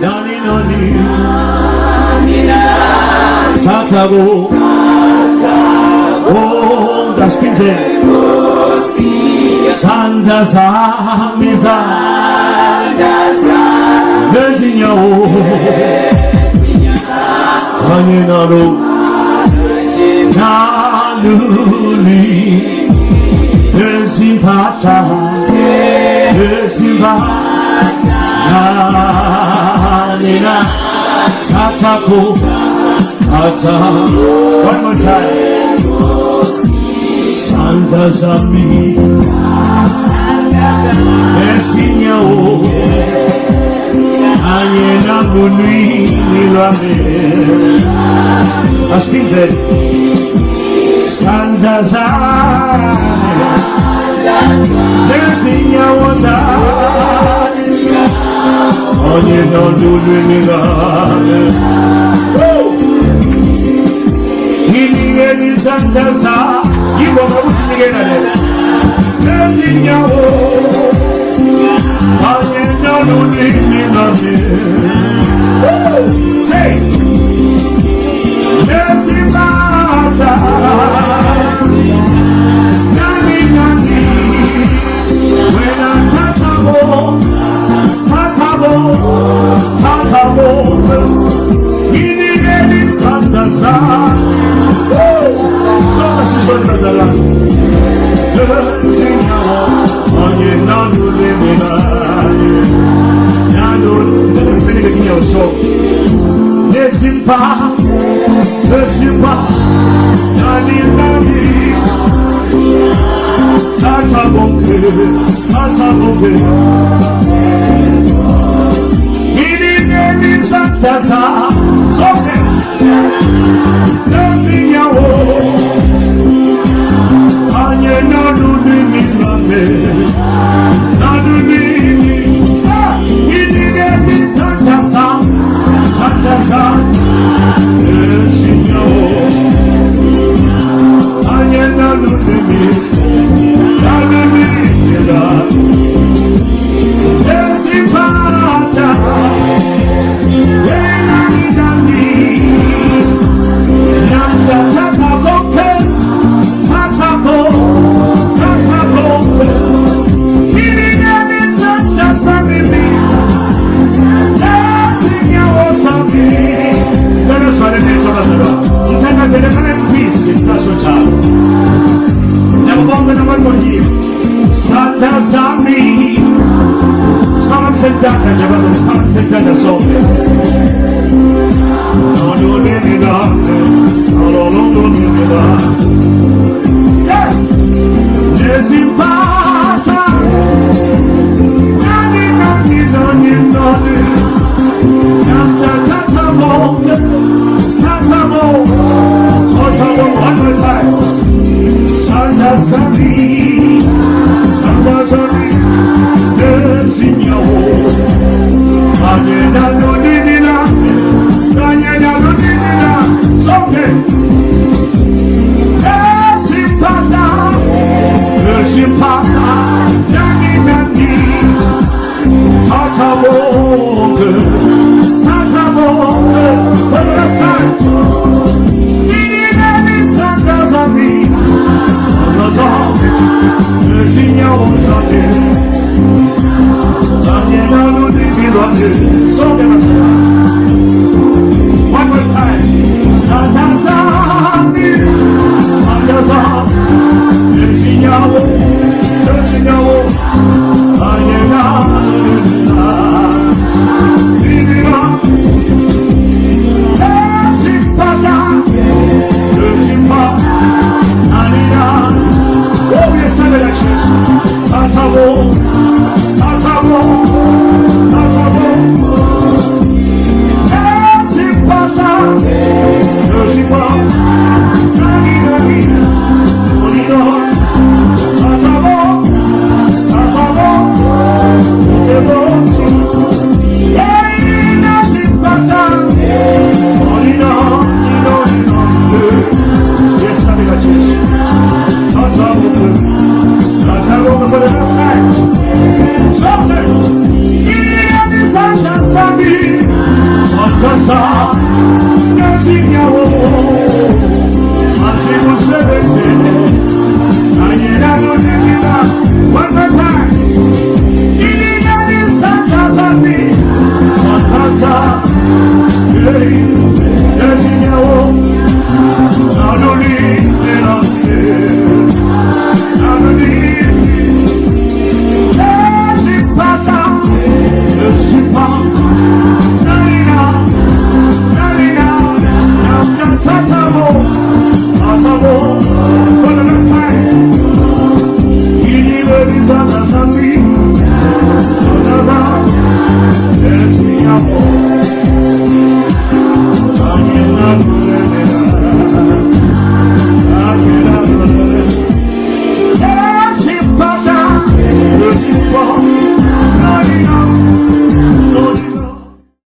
nani nani Tatago Oh Gaspinze Sanda Zamiza Nezinya Hanyenaro Naluli Nezimpata Nina Tatago Tata one more time Santa Zami Nezinya Ayena Munui Nilame Aspinze Santa Zami Nezinya Waza Ayena Munui Nilame Nini Santa Zami Ibo Mabusi Nigena Nezinya Ayena Munui Nilame Say Nezimpata Nani nani When I'm Tatabo Ini Santa Sa So much is on Kazala Nezinya Ayena Munui Nilame Nano Let's finish the king of song Nezimpa Nani nani Tata bonke Ini neni Santa Sa Soke Nezinya Ayena Munui Nilame Nanuni Ini neni Santa Sa Nezinya Ayena Munui Nilame Nezimpata Nani nani Nanda Tataboke Ini neni Santa Samimi Nezinya Wasabi Let us find a name for us about Intend us in a peace in such a child Never bomb in a one more year Santa Sami Stomachs and Daka Jabba Stomachs and Daka Sophie No Nina No Nina Nezimpata Nani Tatabo one more time Santa Sami Nezinya Ayena Munui Nilame Soke Nezimpata Nani nani Tataboke for the last time Ini neni Santa Zami Nezinya Wasabi Ayena Munui Nilame Soke